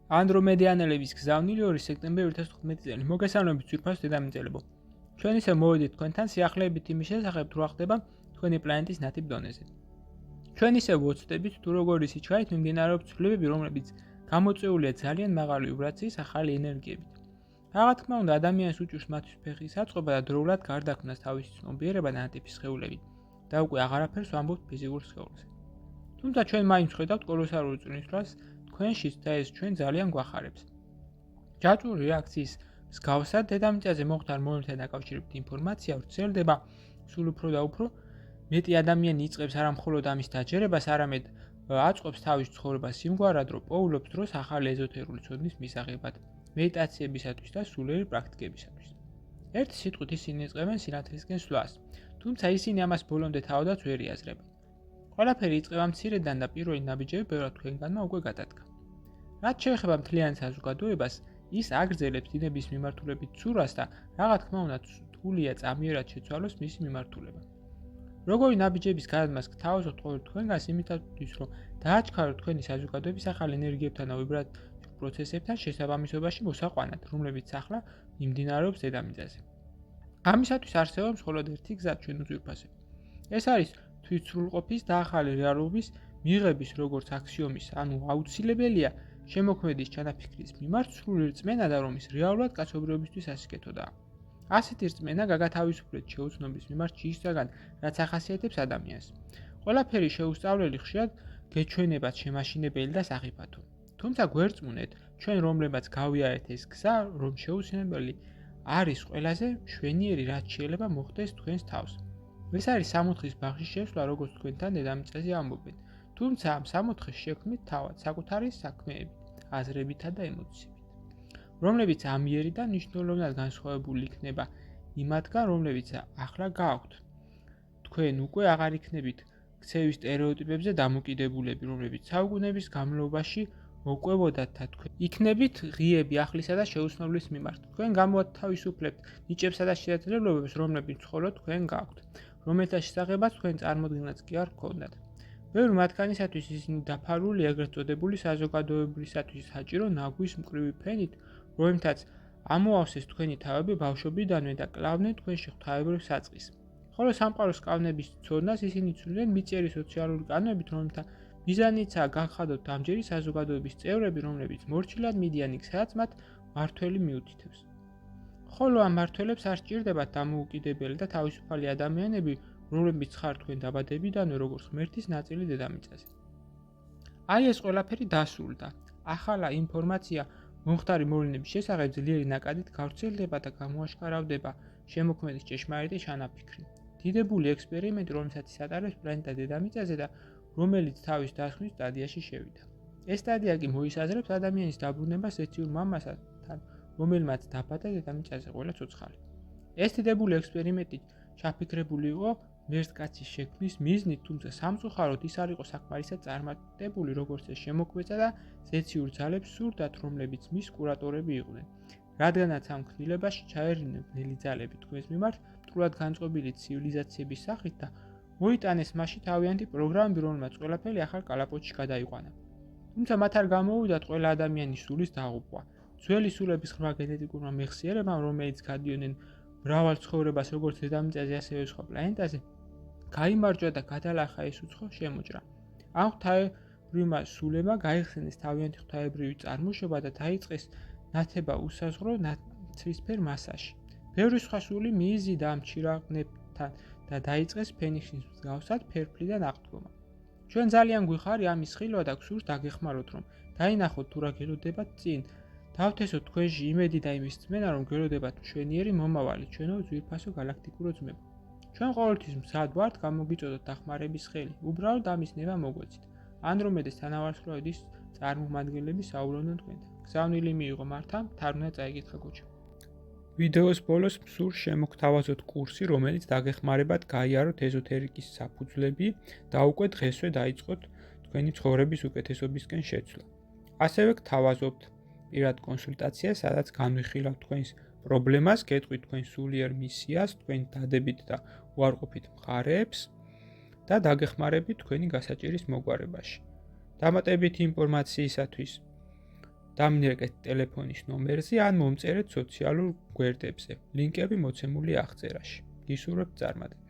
ანდრომედიანელების გზავნილი 2 სექტემბერი 2015 წელი. მოგესალმებით ძვირფასო დედამიწელებო. ჩვენ ისევ მოვედით თქვენთან სიახლეებით იმის შესახებ, თუ რა ხდება თქვენი პლანეტის ნათიბ დონეზე. ჩვენ ისევ ვოცდებით, თუ როგორი სიჩქარით მიმდინარეობს ცვლილებები, რომლებიც გამოწვეულია ძალიან მაღალი ვიბრაციის ახალი ენერგიებით. რა თქმა უნდა, ადამიანს უჭირს მათთვის ფეხის აწყობა და დროულად გარდაქმნას თავისი ცნობიერება და ნატიფი სხეულებით და უკვე აღარაფერს ვამბობთ ფიზიკურ სხეულზე. თუმცა ჩვენ მაინც ხედავთ კოლოსალური წინსვლას თქვენშიც და ეს ჩვენ ძალიან გვახარებს. ჯაჭვური რეაქციის მსგავსად დედამიწაზე მოხდარ მოვლენთან დაკავშირებით ინფორმაცია ვრცელდება სულ უფრო და უფრო მეტი ადამიანი იწყებს არა მხოლოდ ამის დაჯერებას, არამედ აწყობს თავის ცხოვრებას იმგვარად, რომ პოულობს დროს ახალი ეზოთერული ცოდნის მისაღებად, მედიტაციებისათვის და სულიერი პრაქტიკებისათვის. ერთი სიტყვით ისინი იწყებენ სინათლისკენ სვლას, თუმცა ისინი ამას ბოლომდე თავადაც ვერ იაზრებენ. ყველაფერი იწყება მცირედან და პირველი ნაბიჯები ბევრად თქვენგანმა უკვე გადადგა. რაც შეეხება მთლიან საზოგადოებას, ის აგრძელებს დინების მიმართულებით ცურვას და რა თქმა უნდა რთულია წამიერად შეცვალოს მისი მიმართულება. როგორი ნაბიჯების გადადგმას გთავაზობთ ყოველ თქვენგანს იმითაც, რომ დააჩქაროთ თქვენი საზოგადოების ახალ ენერგიებთან და ვიბრაციულ პროცესებთან შესაბამისობაში მოსაყვანად, რომლებიც ახლა მიმდინარეობს დედამიწაზე. ამისათვის არსებობს მხოლოდ ერთი გზა ჩვენ უძვირფასებ. ეს არის თვითსრულყოფის და ახალი რეალობის მიღების როგორც აქსიომის, ანუ აუცილებელია შემოქმედის ჩანაფიქრის მიმართ სრული რწმენა და რომის რეალურად კაცობრიობისთვის ასიკეთოდაა. ასეთი რწმენა გაგათავისუფლეთ შეუცნობის მიმართ ჯიშისაგან, რაც ახასიათებს ადამიანს. ყველაფერი შეუსწავლელი ხშირად გეჩვენებათ შემაშინებელი და სახიფათო. თუმცა გვერწმუნეთ, ჩვენ რომლებაც გავიარეთ ეს გზა, რომ შეუცვლელი არის ყველაზე მშვენიერი, რაც შეიძლება მოხდეს თქვენს თავს. ეს არის სამოთხის ბაღში შესვლა, როგორც თქვენთან დედამიწაზე ამბობენ. თუმცა ამ სამოთხეს შექმნით თავად საკუთარი საქმეებით, აზრებითა და ემოციებით, რომლებიც ამიერიდან მნიშვნელოვნად განსხვავებული იქნება იმათგან, რომლებიც ახლა გააქვთ. თქვენ უკვე აღარ იქნებით ქცევის სტერეოტიპებზე დამოკიდებულები, რომლებიც საუკუნეების განმავლობაში მოკვებოდათ და თქვენ იქნებით ღიები ახლისა და შეუცნობლის მიმართ. თქვენ გამოათავისუფლებთ ნიჭებსა და შესაძლებლობებს, რომლებიც მხოლოდ თქვენ გააქვთ, რომელთა შესახებაც თქვენ წარმოდგენაც კი არ გქონდათ. ბევრი მათგანისათვის ისინი დაფარული ეგრეთ წოდებული საზოგადოებისათვის საჭირო ნაგვის მკვრივი ფენით, რომლითაც ამოავსეს თქვენი თავები ბავშვობიდანვე და კლავდნენ თქვენში ღვთაებრივ საწყის. ხოლო სამყაროს კანონების ცოდნას ისინი ცვლიდნენ მიწიერი სოციალური კანონებით, რომელთა მიზანიცაა გახადოთ დამჯერი საზოგადოების წევრები, რომლებიც მორჩილად მიდიან იქ, სადაც მათ მართველი მიუთითებს. ხოლო ამ მართველებს არ სჭირდებათ დამოუკიდებელი და თავისუფალი ადამიანები, რომლებიც ხარ თქვენ დაბადებიდანვე როგორც ღმერთის ნაწილი დედამიწაზე. აი ეს ყველაფერი დასრულდა. ახლა ინფორმაცია მომხდარი მოვლენების შესახებ ძლიერი ნაკადით გავრცელდება და გამოაშკარავდება შემოქმედის ჭეშმარიტი ჩანაფიქრი. დიდებული ექსპერიმენტი, რომელსაც ის ატარებს პლანეტა დედამიწაზე და რომელიც თავის დასხმის სტადიაში შევიდა. ეს სტადია კი მოისაზრებს ადამიანის დაბრუნებას ეციურ მამასთან, რომელმაც დაბადა დედამიწაზე ყველა ცოცხალი. ეს დიდებული ექსპერიმენტი ჩაფიქრებული იყო მერსკაცის შექმნის მიზნით, თუმცა სამწუხაროდ ის არ იყო საკმარისად წარმატებული, როგორც ეს შემოქმედა და ზეციურ ძალებს სურდათ, რომლებიც მის კურატორები იყვნენ. რადგანაც ამ ქმნილებაში ჩაერინენ ბნელი ძალები თქვენს მიმართ მტრულად განწყობილი ცივილიზაციების სახით და მოიტანეს მასში თავიანთი პროგრამები, რომელმაც ყველაფერი ახალ კალაპოტში გადაიყვანა. თუმცა მათ არ გამოუვიდათ ყველა ადამიანის სულის დაღუპვა. ძველი სულების ღრმა გენეტიკურმა მეხსიერებამ, რომელიც გადიოდნენ მრავალ ცხოვრებას როგორც დედამიწაზე, ასევე სხვა პლანეტაზე, გაიმარჯვა და გადალახა ეს უცხო შემოჭრა. ამ ღვთაებრივმა სულებმა გაიხსენეს თავიანთი ღვთაებრივი წარმოშობა და დაიწყეს ნათება უსაზღვრო ნაცრისფერ მასაში. ბევრი სხვა სული მიიზიდა ამ ჩირაღნებთან და დაიწყეს ფენიქსის მსგავსად ფერფლიდან აღდგომა. ჩვენ ძალიან გვიხარი ამის ხილვა და გსურს დაგეხმაროთ, რომ დაინახოთ თუ რა გელოდებათ წინ. დავთესოთ თქვენში იმედი და იმის რწმენა, რომ გელოდებათ მშვენიერი მომავალი, ჩვენო ძვირფასო galaktikuro ძმებო. ჩვენ ყოველთვის მზად ვართ გამოგიწოდოთ დახმარების ხელი, უბრალოდ ამის ნება მოგვეცით. ანდრომედეს თანავარსკვლავედის წარმომადგენლები საუბრობდნენ თქვენთან. გზავნილი მიიღო მართამ, თარგმნა წაიკითხა გოჩა. ვიდეოს ბოლოს მსურს შემოგთავაზოთ კურსი, რომელიც დაგეხმარებათ გაიაროთ ეზოთერიკის საფუძვლები და უკვე დღესვე დაიწყოთ თქვენი ცხოვრების უკეთესობისკენ შეცვლა. ასევე გთავაზობთ პირად კონსულტაციას, სადაც განვიხილავთ თქვენს პრობლემას, გეტყვით თქვენ სულიერ მისიას, თქვენ დადებით და უარყოფით მხარეებს და დაგეხმარებით თქვენი გასაჭირის მოგვარებაში. დამატებითი ინფორმაციისათვის დამინერგეთ ტელეფონის ნომერზე ან მომწერეთ სოციალურ გვერდებზე. ლინკები მოცემულია აღწერაში. გისურვებთ წარმატებას.